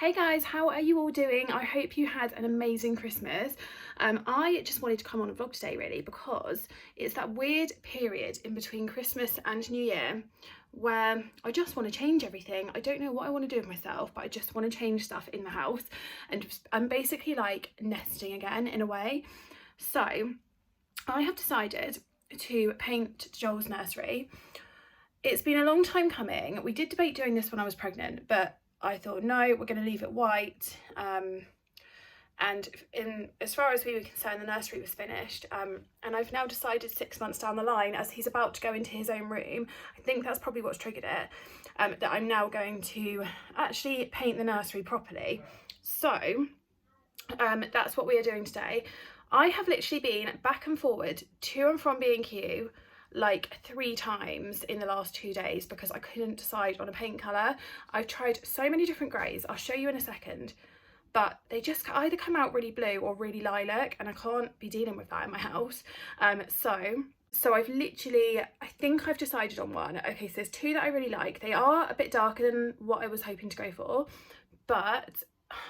Hey guys, how are you all doing? I hope you had an amazing Christmas. I just wanted to come on a vlog today really because it's that weird period in between Christmas and New Year where I just want to change everything. I don't know what I want to do with myself, but I just want to change stuff in the house, and I'm basically like nesting again in a way. So I have decided to paint Joel's nursery. It's been a long time coming. We did debate doing this when I was pregnant, but I thought, no, we're going to leave it white. And as far as we were concerned, the nursery was finished. And I've now decided 6 months down the line, as he's about to go into his own room, I think that's probably what's triggered it, that I'm now going to actually paint the nursery properly. So that's what we are doing today. I have literally been back and forward to and from B&Q like 3 times in the last 2 days because I couldn't decide on a paint colour. I've tried so many different greys, I'll show you in a second, but they just either come out really blue or really lilac, and I can't be dealing with that in my house. So I've literally, I think I've decided on one. Okay, so there's 2 that I really like. They are a bit darker than what I was hoping to go for, but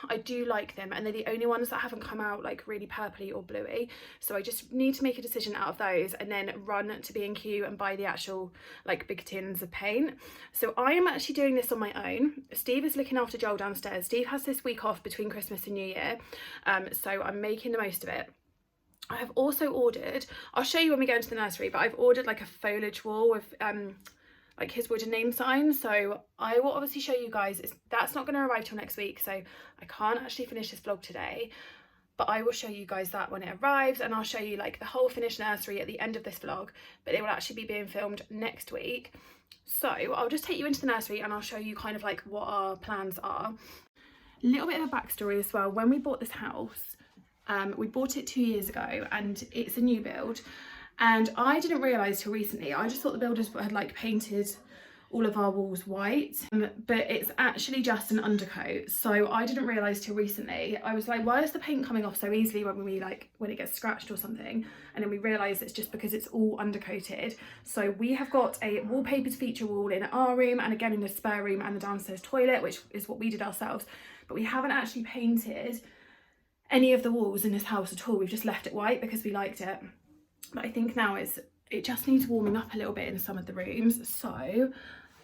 I do like them, and they're the only ones that haven't come out like really purpley or bluey. So I just need to make a decision out of those and then run to B&Q and buy the actual like big tins of paint. So I am actually doing this on my own. Steve is looking after Joel downstairs. Steve has this week off between Christmas and New Year, so I'm making the most of it. I have also ordered, I'll show you when we go into the nursery, but I've ordered like a foliage wall with like his wooden name sign. So I will obviously show you guys, that's not going to arrive till next week, so I can't actually finish this vlog today, but I will show you guys that when it arrives, and I'll show you like the whole finished nursery at the end of this vlog, but it will actually be being filmed next week. So I'll just take you into the nursery and I'll show you kind of like what our plans are. A little bit of a backstory as well. When we bought this house, we bought it 2 years ago and it's a new build. And I didn't realise till recently, I just thought the builders had like painted all of our walls white, but it's actually just an undercoat. So I didn't realise till recently. I was like, why is the paint coming off so easily when it gets scratched or something? And then we realised it's just because it's all undercoated. So we have got a wallpapered feature wall in our room, and again in the spare room and the downstairs toilet, which is what we did ourselves. But we haven't actually painted any of the walls in this house at all. We've just left it white because we liked it. But I think now it just needs warming up a little bit in some of the rooms. So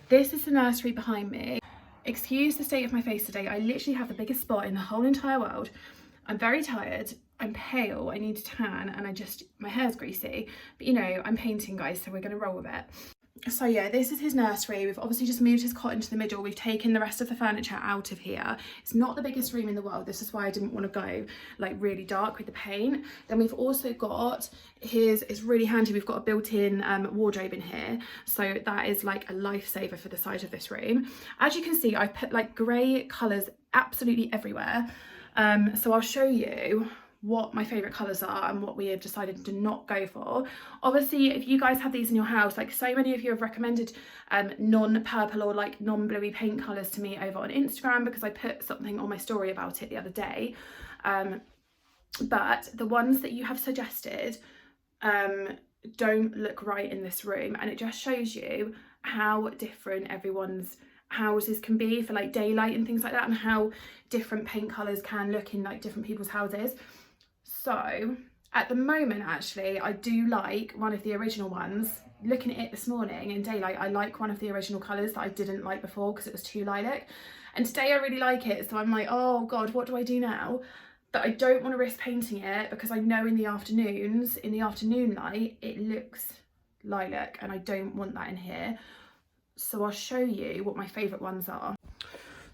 this is the nursery behind me. Excuse the state of my face today. I literally have the biggest spot in the whole entire world. I'm very tired, I'm pale, I need to tan, and my hair's greasy. But you know, I'm painting, guys, so we're gonna roll with it. So yeah, this is his nursery. We've obviously just moved his cot into the middle. We've taken the rest of the furniture out of here. It's not the biggest room in the world. This is why I didn't want to go like really dark with the paint. Then we've also got it's really handy, we've got a built-in wardrobe in here. So that is like a lifesaver for the size of this room. As you can see, I've put like grey colours absolutely everywhere. So I'll show you what my favourite colours are and what we have decided to not go for. Obviously, if you guys have these in your house, like so many of you have recommended non-purple or like non-bluey paint colours to me over on Instagram, because I put something on my story about it the other day. But the ones that you have suggested don't look right in this room, and it just shows you how different everyone's houses can be for like daylight and things like that, and how different paint colours can look in like different people's houses. So at the moment, actually, I do like one of the original ones. Looking at it this morning in daylight, I like one of the original colours that I didn't like before because it was too lilac. And today I really like it, so I'm like, oh God, what do I do now? But I don't want to risk painting it because I know in the afternoons, in the afternoon light, it looks lilac, and I don't want that in here. So I'll show you what my favourite ones are.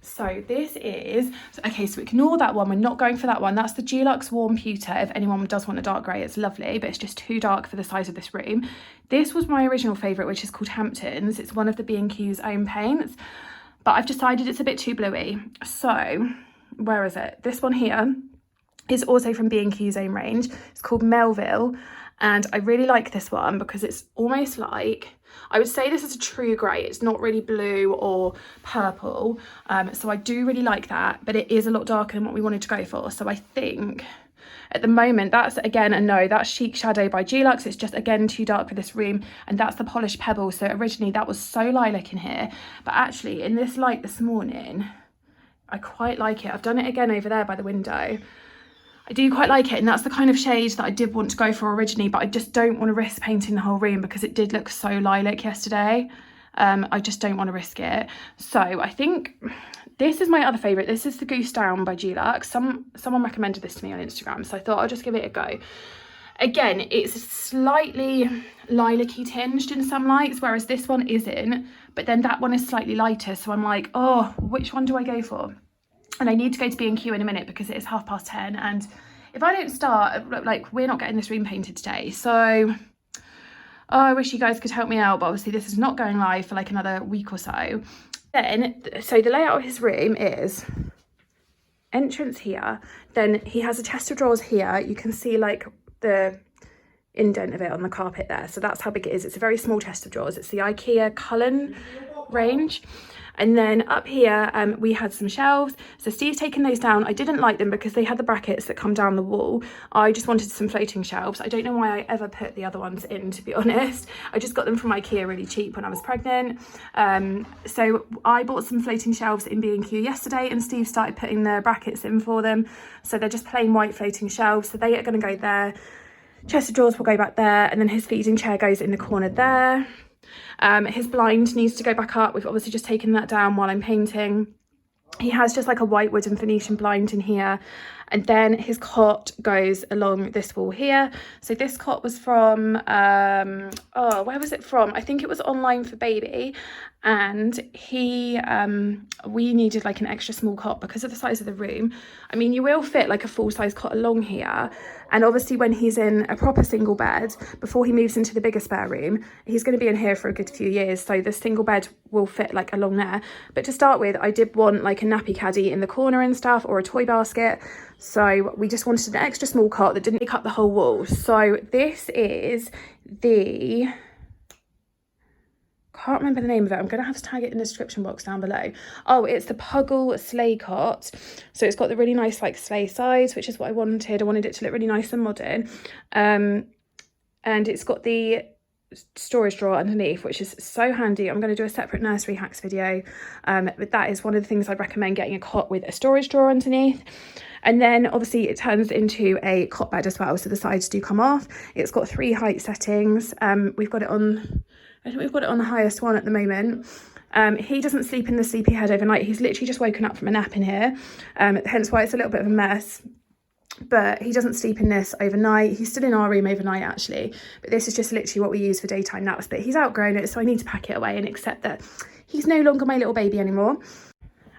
So this is, okay, so ignore that one, we're not going for that one. That's the Dulux Warm Pewter. If anyone does want a dark grey, it's lovely, but it's just too dark for the size of this room. This was my original favourite, which is called Hamptons. It's one of the B&Q's own paints, but I've decided it's a bit too bluey. So where is it? This one here is also from B&Q's own range. It's called Melville, and I really like this one because it's almost like, I would say this is a true grey. It's not really blue or purple, so I do really like that, but it is a lot darker than what we wanted to go for. So I think at the moment, that's again a no. That's Chic Shadow by Dulux. It's just again too dark for this room, and that's the Polished Pebble. So originally that was so lilac in here, but actually in this light this morning, I quite like it. I've done it again over there by the window. I do quite like it, and that's the kind of shade that I did want to go for originally, but I just don't want to risk painting the whole room because it did look so lilac yesterday. I just don't want to risk it. So I think this is my other favourite. This is the Goose Down by Dulux. Someone recommended this to me on Instagram, so I thought I'll just give it a go. Again, it's slightly lilac-y tinged in some lights, whereas this one isn't, but then that one is slightly lighter, so I'm like, oh, which one do I go for? And I need to go to B&Q in a minute because it is 10:30, and if I don't start, like, we're not getting this room painted today. So I wish you guys could help me out, but obviously this is not going live for like another week or so. Then, so the layout of his room is entrance here, then he has a chest of drawers here. You can see like the indent of it on the carpet there, so that's how big it is. It's a very small chest of drawers. It's the IKEA Cullen range. And then up here we had some shelves, so Steve's taken those down. I didn't like them because they had the brackets that come down the wall. I just wanted some floating shelves. I don't know why I ever put the other ones in, to be honest. I just got them from IKEA really cheap when I was pregnant. So I bought some floating shelves in B&Q yesterday, and Steve started putting the brackets in for them. So they're just plain white floating shelves, so they are going to go there. Chest of drawers will go back there, and then his feeding chair goes in the corner there. His blind needs to go back up. We've obviously just taken that down while I'm painting. He has just like a white wooden Venetian blind in here, and then his cot goes along this wall here. So this cot was from oh, where was it from? I think it was online for baby, and we needed like an extra small cot because of the size of the room. I mean, you will fit like a full-size cot along here, and obviously when he's in a proper single bed, before he moves into the bigger spare room, he's going to be in here for a good few years, so the single bed will fit like along there. But to start with, I did want like a nappy caddy in the corner and stuff, or a toy basket, so we just wanted an extra small cot that didn't take up the whole wall. So this is the, can't remember the name of it. I'm going to have to tag it in the description box down below. Oh, it's the Puggle sleigh cot. So it's got the really nice like sleigh sides, which is what I wanted. I wanted it to look really nice and modern. And it's got the storage drawer underneath, which is so handy. I'm going to do a separate nursery hacks video, but that is one of the things I'd recommend, getting a cot with a storage drawer underneath. And then obviously it turns into a cot bed as well, so the sides do come off. It's got 3 height settings. We've got it on, I think we've got it on the highest one at the moment. He doesn't sleep in the sleepy head overnight. He's literally just woken up from a nap in here, hence why it's a little bit of a mess. But he doesn't sleep in this overnight. He's still in our room overnight actually, but this is just literally what we use for daytime naps. But he's outgrown it, so I need to pack it away and accept that he's no longer my little baby anymore.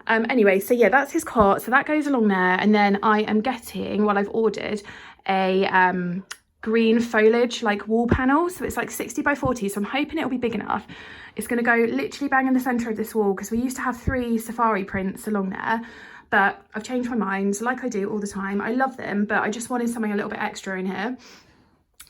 Anyway, so yeah, that's his cot, so that goes along there. And then I am getting, well, I've ordered a green foliage like wall panel, so it's like 60 by 40, so I'm hoping it'll be big enough. It's going to go literally bang in the centre of this wall, because we used to have 3 safari prints along there, but I've changed my mind, like I do all the time. I love them, but I just wanted something a little bit extra in here.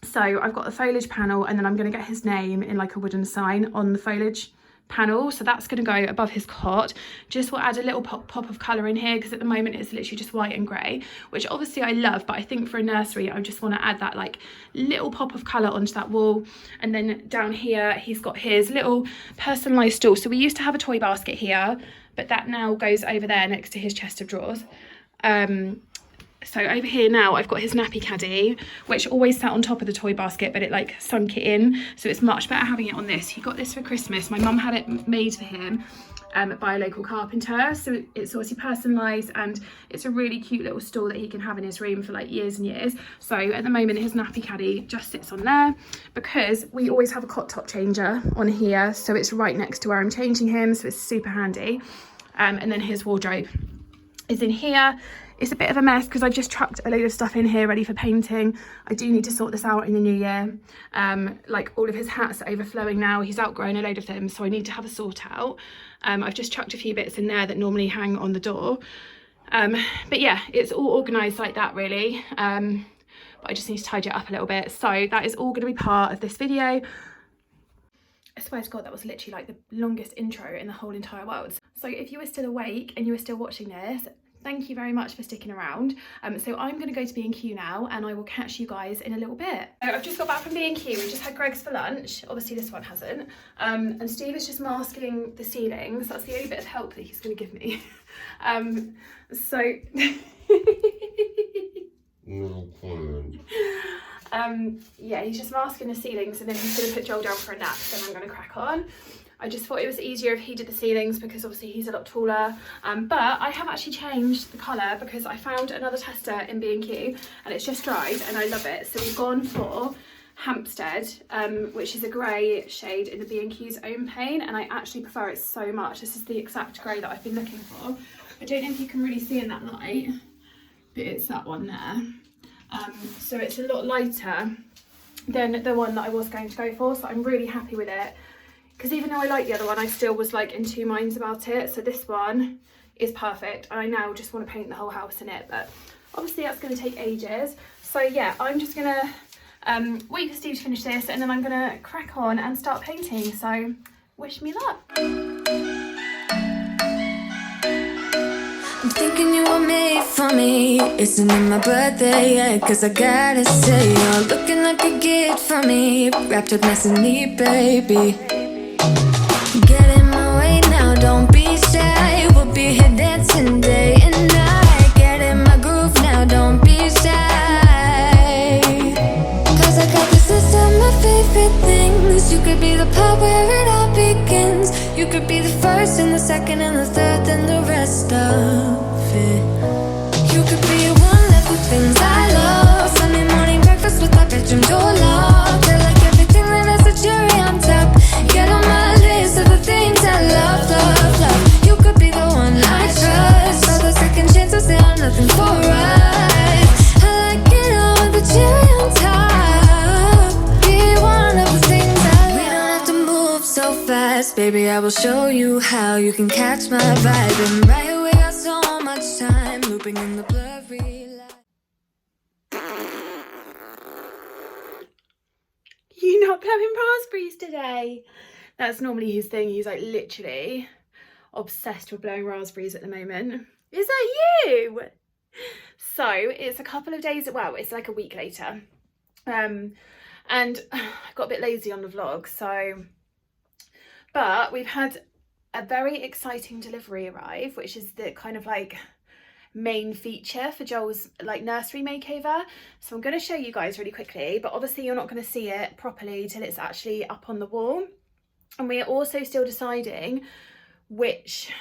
So I've got the foliage panel, and then I'm going to get his name in like a wooden sign on the foliage panel, so that's going to go above his cot. Just will add a little pop of colour in here, because at the moment it's literally just white and grey, which obviously I love, but I think for a nursery I just want to add that like little pop of colour onto that wall. And then down here he's got his little personalised stool. So we used to have a toy basket here, but that now goes over there next to his chest of drawers. So over here now I've got his nappy caddy, which always sat on top of the toy basket, but it like sunk it in, so it's much better having it on this. He got this for Christmas. My mum had it made for him by a local carpenter, so it's obviously personalised, and it's a really cute little stool that he can have in his room for like years and years. So at the moment his nappy caddy just sits on there, because we always have a cot top changer on here, so it's right next to where I'm changing him, so it's super handy. And then his wardrobe is in here. It's a bit of a mess because I've just chucked a load of stuff in here ready for painting. I do need to sort this out in the new year. Like all of his hats are overflowing now. He's outgrown a load of them, so I need to have a sort out. I've just chucked a few bits in there that normally hang on the door. But yeah, it's all organised like that really. But I just need to tidy it up a little bit. So that is all going to be part of this video. I swear to God, that was literally like the longest intro in the whole entire world. So if you were still awake and you were still watching this, thank you very much for sticking around. So I'm going to go to B&Q now, and I will catch you guys in a little bit. So I've just got back from B&Q. We just had Greg's for lunch. Obviously this one hasn't. And Steve is just masking the ceilings. That's the only bit of help that he's going to give me. Yeah, he's just masking the ceilings, and then he's going to put Joel down for a nap, then I'm going to crack on. I just thought it was easier if he did the ceilings because obviously he's a lot taller. But I have actually changed the colour because I found another tester in B&Q and it's just dried and I love it. So we've gone for Hampstead, which is a grey shade in the B&Q's own paint, and I actually prefer it so much. This is the exact grey that I've been looking for. I don't know if you can really see in that light, but it's that one there. So it's a lot lighter than the one that I was going to go for, so I'm really happy with it. Because even though I like the other one, I still was like in two minds about it. So this one is perfect. I now just want to paint the whole house in it, but obviously that's going to take ages. So yeah, I'm just going to wait for Steve to finish this, and then I'm going to crack on and start painting. So wish me luck. I'm thinking you were made for me. Isn't it my birthday yet? Cause I gotta say, you're looking like a gift for me. Wrapped up nice and neat, baby. Get in my way now, don't be shy. We'll be here dancing day and night. Get in my groove now, don't be shy. Cause I got this list of my favorite things. You could be the part where it all begins. You could be the first and the second and the third and the rest of it. You could be one of the things I love. Sunday morning breakfast with our bedroom door locked. I like everything that has a cherry on top. Get on my list of the things I love, love, love. You could be the one I trust. All the second chances, they are nothing for us. I like it all with the cherry on top. Be one of the things I love. We don't have to move so fast, baby, I will show you how. You can catch my vibe, and right here we got so much time. Looping in the blurry light. You not having raspberries today? That's normally his thing. He's like literally obsessed with blowing raspberries at the moment. Is that you? So it's a couple of days, well, it's like a week later. And I got a bit lazy on the vlog, so, but we've had a very exciting delivery arrive, which is the kind of like main feature for Joel's like nursery makeover. So I'm going to show you guys really quickly, but obviously you're not going to see it properly till it's actually up on the wall. And we are also still deciding which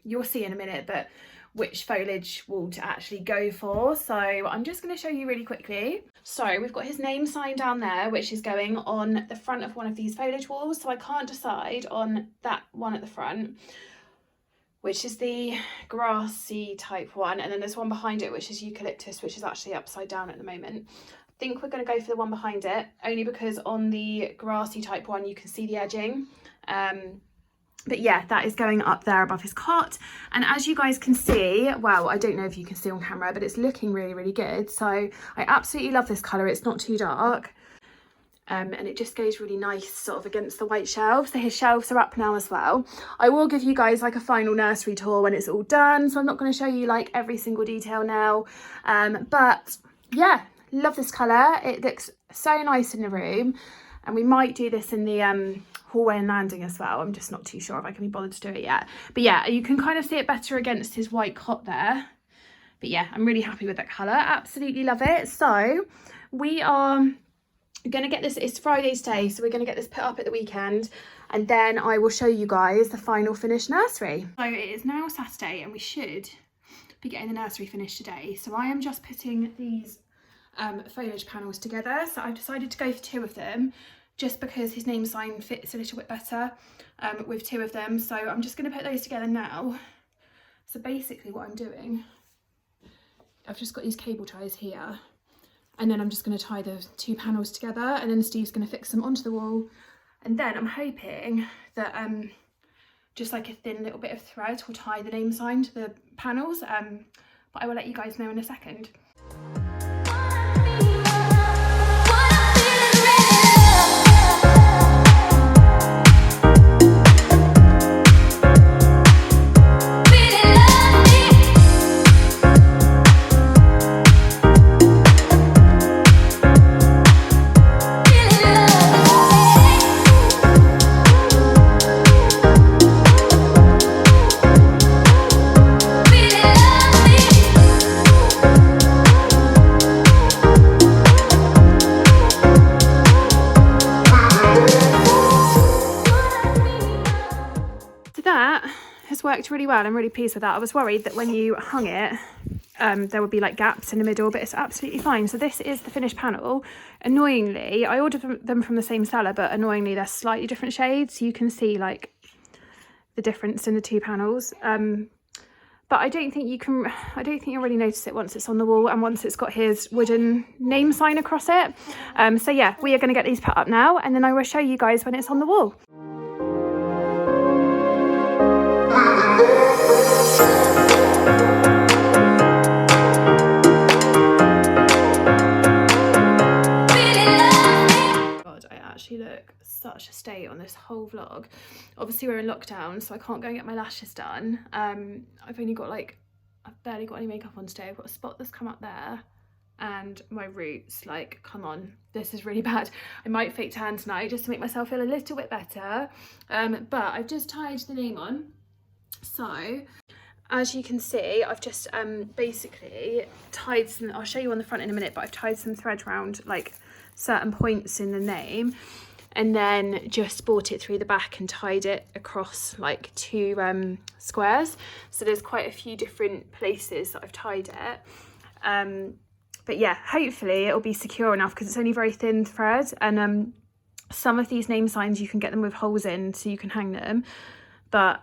you'll see in a minute, but which foliage wall to actually go for. So I'm just going to show you really quickly. So we've got his name sign down there, which is going on the front of one of these foliage walls. So I can't decide on that one at the front, which is the grassy type one, and then there's one behind it which is eucalyptus, which is actually upside down at the moment. I think we're going to go for the one behind it, only because on the grassy type one you can see the edging. But yeah, that is going up there above his cot, and as you guys can see, well, I don't know if you can see on camera, but it's looking really, really good. So I absolutely love this colour. It's not too dark. And it just goes really nice sort of against the white shelves. So his shelves are up now as well. I will give you guys like a final nursery tour when it's all done, so I'm not going to show you like every single detail now, but yeah, love this colour. It looks so nice in the room, and we might do this in the hallway and landing as well. I'm just not too sure if I can be bothered to do it yet, but yeah, you can kind of see it better against his white cot there. But yeah, I'm really happy with that colour, absolutely love it. So we are gonna get this, it's Friday's day, so we're gonna get this put up at the weekend, and then I will show you guys the final finished nursery. So it is now Saturday, and we should be getting the nursery finished today. So I am just putting these foliage panels together. So I've decided to go for two of them, just because his name sign fits a little bit better with two of them. So I'm just going to put those together now. So basically what I'm doing, I've just got these cable ties here, and then I'm just going to tie the two panels together, and then Steve's going to fix them onto the wall. And then I'm hoping that just like a thin little bit of thread will tie the name sign to the panels, but I will let you guys know in a second. worked really well. I'm really pleased with that. I was worried that when you hung it, there would be like gaps in the middle, but it's absolutely fine. So this is the finished panel. Annoyingly, I ordered them from the same seller, but annoyingly they're slightly different shades. So you can see like the difference in the two panels. But I don't think you'll really notice it once it's on the wall and once it's got his wooden name sign across it. So yeah, we are going to get these put up now, and then I will show you guys when it's on the wall. God, I actually look such a state on this whole vlog. Obviously we're in lockdown, so I can't go and get my lashes done. I've barely got any makeup on today. I've got a spot that's come up there, and my roots, like, come on, this is really bad. I might fake tan tonight just to make myself feel a little bit better. But I've just tied the name on. So as you can see, I've just basically tied some, I'll show you on the front in a minute, but I've tied some thread around like certain points in the name, and then just brought it through the back and tied it across like two squares. So there's quite a few different places that I've tied it. But yeah, hopefully it'll be secure enough because it's only very thin thread, and some of these name signs you can get them with holes in so you can hang them, but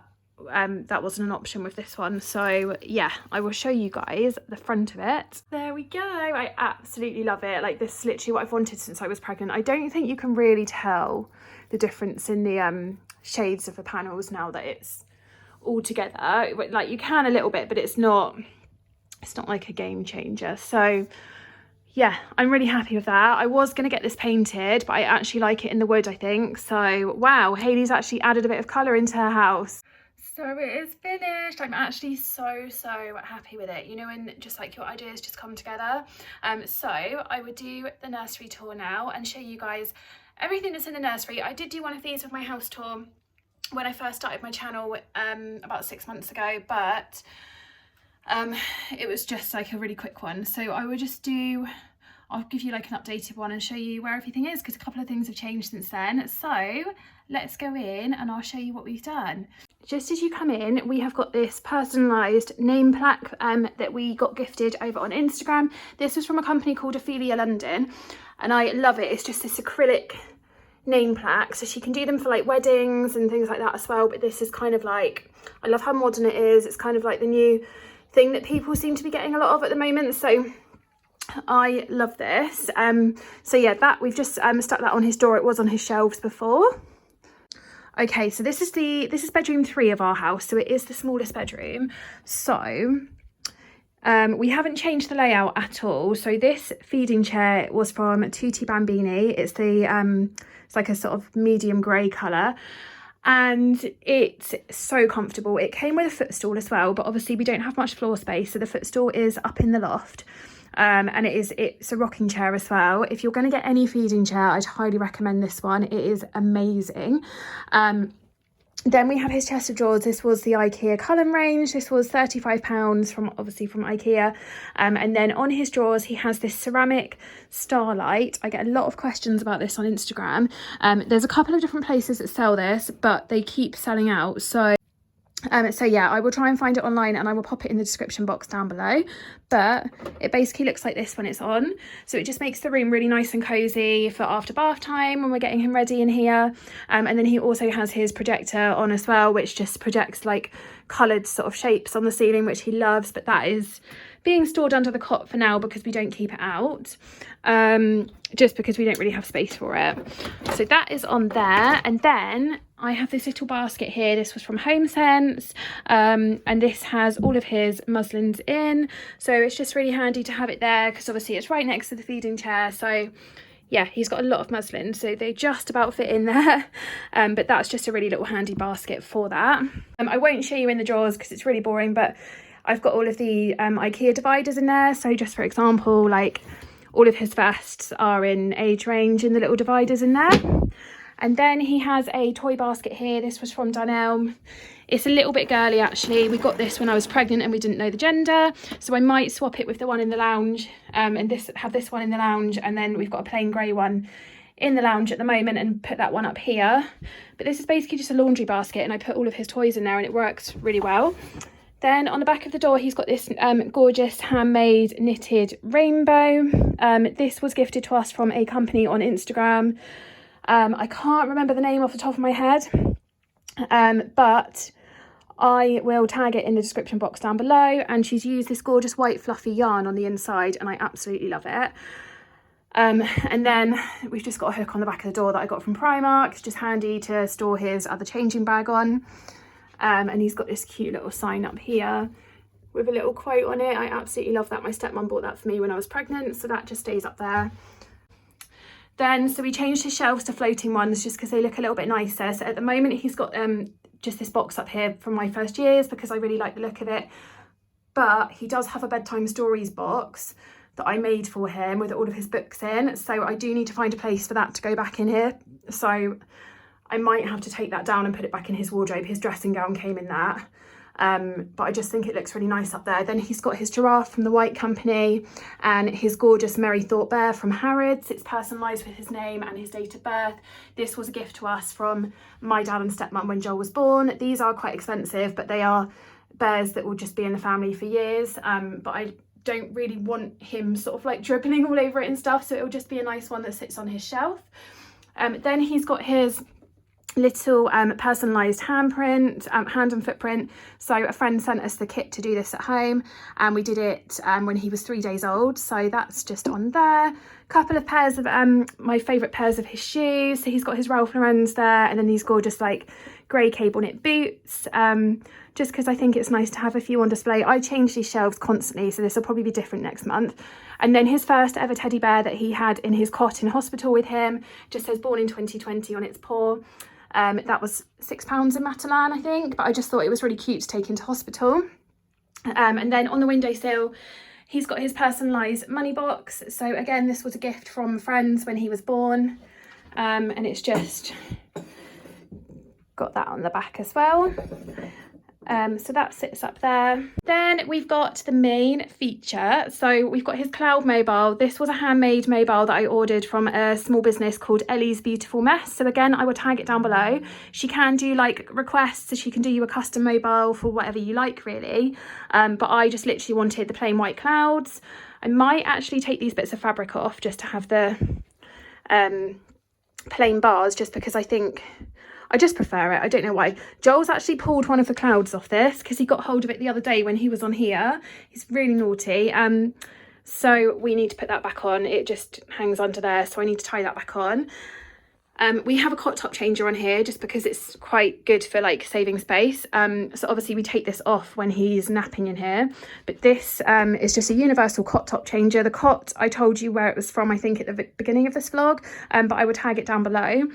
that wasn't an option with this one. So yeah, I will show you guys the front of it. There we go. I absolutely love it. Like, this is literally what I've wanted since I was pregnant. I don't think you can really tell the difference in the shades of the panels now that it's all together. Like, you can a little bit, but it's not like a game changer. So yeah, I'm really happy with that. I was going to get this painted, but I actually like it in the wood, I think. So wow, Hayley's actually added a bit of colour into her house. So it is finished. I'm actually so happy with it, you know, when just like your ideas just come together. So I would do the nursery tour now and show you guys everything that's in the nursery. I did do one of these with my house tour when I first started my channel about 6 months ago, but it was just like a really quick one. So I will just I'll give you like an updated one and show you where everything is, because a couple of things have changed since then. So let's go in and I'll show you what we've done. Just as you come in, we have got this personalised name plaque that we got gifted over on Instagram. This was from a company called Ophelia London, and I love it. It's just this acrylic name plaque, so she can do them for like weddings and things like that as well. But this is kind of like, I love how modern it is. It's kind of like the new thing that people seem to be getting a lot of at the moment. So I love this. So yeah, that we've just stuck that on his door. It was on his shelves before. Okay, so this is bedroom 3 of our house, so it is the smallest bedroom. So we haven't changed the layout at all. So this feeding chair was from Tutti Bambini. It's it's like a sort of medium grey colour, and it's so comfortable. It came with a footstool as well, but obviously we don't have much floor space, so the footstool is up in the loft. And it's a rocking chair as well. If you're going to get any feeding chair, I'd highly recommend this one. It is amazing. Then we have his chest of drawers. This was the IKEA Cullen range. This was £35 from IKEA. And then on his drawers, he has this ceramic starlight. I get a lot of questions about this on Instagram. There's a couple of different places that sell this, but they keep selling out. So yeah, I will try and find it online and I will pop it in the description box down below. But it basically looks like this when it's on. So it just makes the room really nice and cozy for after bath time when we're getting him ready in here. And then he also has his projector on as well, which just projects like coloured sort of shapes on the ceiling, which he loves. But that is being stored under the cot for now because we don't keep it out, just because we don't really have space for it. So that is on there. And then I have this little basket here. This was from HomeSense, and this has all of his muslins in. So it's just really handy to have it there because obviously it's right next to the feeding chair. So yeah, he's got a lot of muslin, so they just about fit in there. But that's just a really little handy basket for that. I won't show you in the drawers because it's really boring, but I've got all of the IKEA dividers in there. So just for example, like all of his vests are in age range in the little dividers in there. And then he has a toy basket here. This was from Dunelm. It's a little bit girly actually. We got this when I was pregnant and we didn't know the gender. So I might swap it with the one in the lounge and have this one in the lounge. And then we've got a plain grey one in the lounge at the moment and put that one up here. But this is basically just a laundry basket, and I put all of his toys in there and it works really well. Then on the back of the door, he's got this gorgeous handmade knitted rainbow. This was gifted to us from a company on Instagram. I can't remember the name off the top of my head, but I will tag it in the description box down below. And she's used this gorgeous white fluffy yarn on the inside, and I absolutely love it. And then we've just got a hook on the back of the door that I got from Primark. It's just handy to store his other changing bag on. And he's got this cute little sign up here with a little quote on it. I absolutely love that. My stepmom bought that for me when I was pregnant, so that just stays up there. Then, so we changed his shelves to floating ones just because they look a little bit nicer. So at the moment he's got just this box up here from my first years because I really like the look of it. But he does have a bedtime stories box that I made for him with all of his books in, so I do need to find a place for that to go back in here. So I might have to take that down and put it back in his wardrobe. His dressing gown came in that, but I just think it looks really nice up there. Then he's got his giraffe from the White Company and his gorgeous Merry Thought bear from Harrods. It's personalised with his name and his date of birth. This was a gift to us from my dad and stepmom when Joel was born. These are quite expensive, but they are bears that will just be in the family for years. But I don't really want him sort of like dribbling all over it and stuff, so it'll just be a nice one that sits on his shelf. Then he's got his little personalised handprint, hand and footprint. So a friend sent us the kit to do this at home, and we did it when he was 3 days old, so that's just on there. Couple of pairs of my favourite pairs of his shoes. So he's got his Ralph Lauren's there, and then these gorgeous like grey cable knit boots, just because I think it's nice to have a few on display. I change these shelves constantly, so this will probably be different next month. And then his first ever teddy bear that he had in his cot in hospital with him, just says born in 2020 on its paw. That was £6 in Matalan, I think, but I just thought it was really cute to take into hospital. And then on the windowsill, he's got his personalised money box. So again, this was a gift from friends when he was born, and it's just got that on the back as well. So that sits up there. Then we've got the main feature. So we've got his cloud mobile. This was a handmade mobile that I ordered from a small business called Ellie's Beautiful Mess. So again, I will tag it down below. She can do like requests, so she can do you a custom mobile for whatever you like really. But I just literally wanted the plain white clouds. I might actually take these bits of fabric off just to have the plain bars, just because I just prefer it. I don't know why. Joel's actually pulled one of the clouds off this because he got hold of it the other day when he was on here. He's really naughty. So we need to put that back on. It just hangs under there, so I need to tie that back on. We have a cot top changer on here just because it's quite good for like saving space. So obviously we take this off when he's napping in here, but this is just a universal cot top changer. The cot, I told you where it was from, I think at the beginning of this vlog, but I will tag it down below.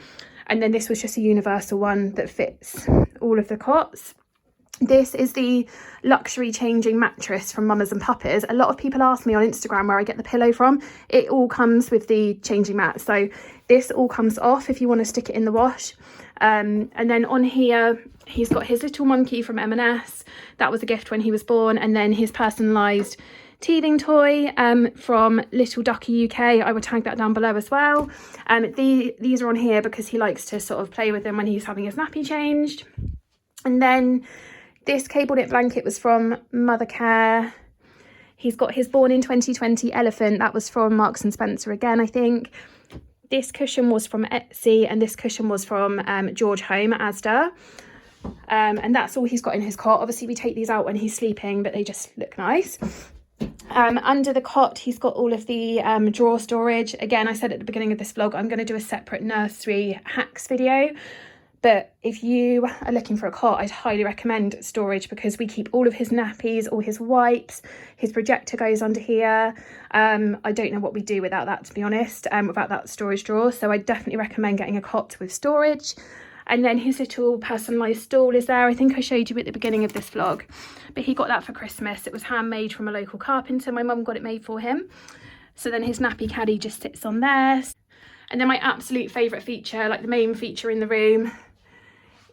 And then this was just a universal one that fits all of the cots. This is the luxury changing mattress from Mamas and Papas. A lot of people ask me on Instagram where I get the pillow from. It all comes with the changing mat. So this all comes off if you want to stick it in the wash. And then on here, he's got his little monkey from M&S. That was a gift when he was born. And then his personalised teething toy from Little Ducky UK. I will tag that down below as well. These are on here because he likes to sort of play with them when he's having his nappy changed. And then this cable knit blanket was from Mothercare. He's got his born in 2020 elephant. That was from Marks and Spencer again, I think. This cushion was from Etsy, and this cushion was from George Home at Asda. And that's all he's got in his cot. Obviously we take these out when he's sleeping, but they just look nice. Under the cot, he's got all of the drawer storage. Again, I said at the beginning of this vlog, I'm going to do a separate nursery hacks video. But if you are looking for a cot, I'd highly recommend storage because we keep all of his nappies, all his wipes, his projector goes under here. I don't know what we do without that, to be honest, without that storage drawer. So I definitely recommend getting a cot with storage. And then his little personalised stool is there. I think I showed you at the beginning of this vlog, but he got that for Christmas. It was handmade from a local carpenter. My mum got it made for him. So then his nappy caddy just sits on there. And then my absolute favourite feature, like the main feature in the room,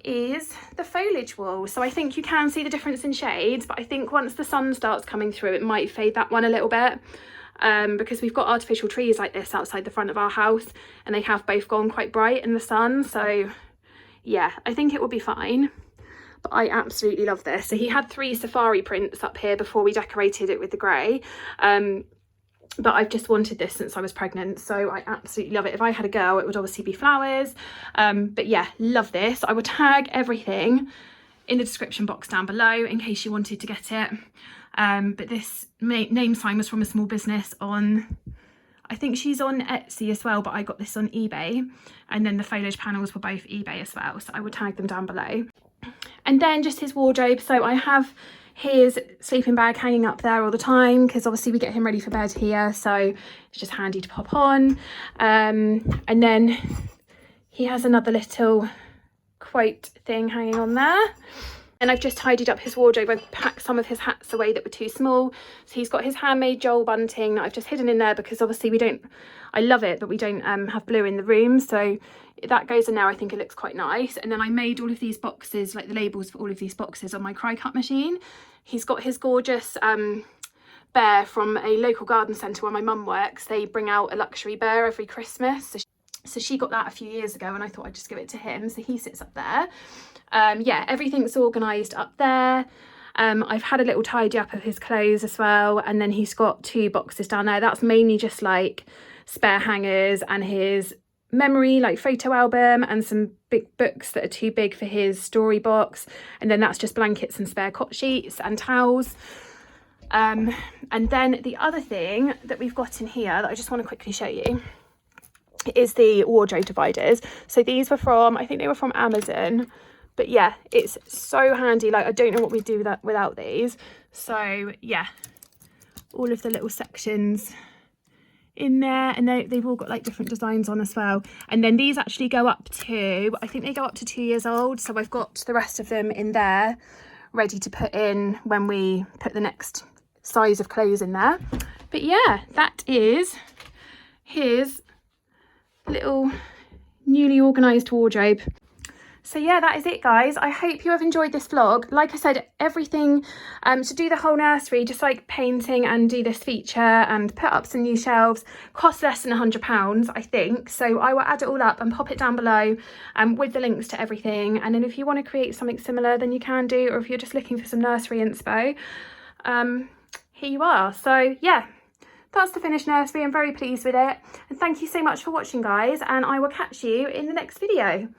is the foliage wall. So I think you can see the difference in shades, but I think once the sun starts coming through, it might fade that one a little bit. because we've got artificial trees like this outside the front of our house, and they have both gone quite bright in the sun. So yeah, I think it will be fine. But I absolutely love this. So he had 3 safari prints up here before we decorated it with the grey. But I've just wanted this since I was pregnant, so I absolutely love it. If I had a girl, it would obviously be flowers. But yeah, love this. I will tag everything in the description box down below in case you wanted to get it. But this name sign was from a small business on, I think she's on Etsy as well, but I got this on eBay. And then the foliage panels were both eBay as well, so I will tag them down below. And then just his wardrobe. So I have his sleeping bag hanging up there all the time because obviously we get him ready for bed here, so it's just handy to pop on. And then he has another little quote thing hanging on there. And I've just tidied up his wardrobe. I've packed some of his hats away that were too small. So he's got his handmade Joel bunting that I've just hidden in there because obviously we don't, I love it, but we don't have blue in the room. So that goes in there. I think it looks quite nice. And then I made all of these boxes, like the labels for all of these boxes on my cry cut machine. He's got his gorgeous bear from a local garden centre where my mum works. They bring out a luxury bear every Christmas. So she got that a few years ago and I thought I'd just give it to him. So he sits up there. Yeah, everything's organised up there. I've had a little tidy up of his clothes as well. And then he's got 2 boxes down there. That's mainly just like spare hangers and his memory, like photo album, and some big books that are too big for his story box. And then that's just blankets and spare cot sheets and towels. And then the other thing that we've got in here that I just want to quickly show you is the wardrobe dividers. So these were from, I think they were from Amazon. But yeah, it's so handy. Like, I don't know what we'd do without these. So yeah, all of the little sections in there, and they've all got like different designs on as well. And then these actually go up to, I think they go up to 2 years old. So I've got the rest of them in there ready to put in when we put the next size of clothes in there. But yeah, that is his little newly organised wardrobe. So yeah, that is it, guys. I hope you have enjoyed this vlog. Like I said, everything to do the whole nursery, just like painting and do this feature and put up some new shelves, cost less than £100, I think. So I will add it all up and pop it down below with the links to everything. And then if you want to create something similar, then you can do, or if you're just looking for some nursery inspo, here you are. So yeah, that's the finished nursery. I'm very pleased with it. And thank you so much for watching, guys. And I will catch you in the next video.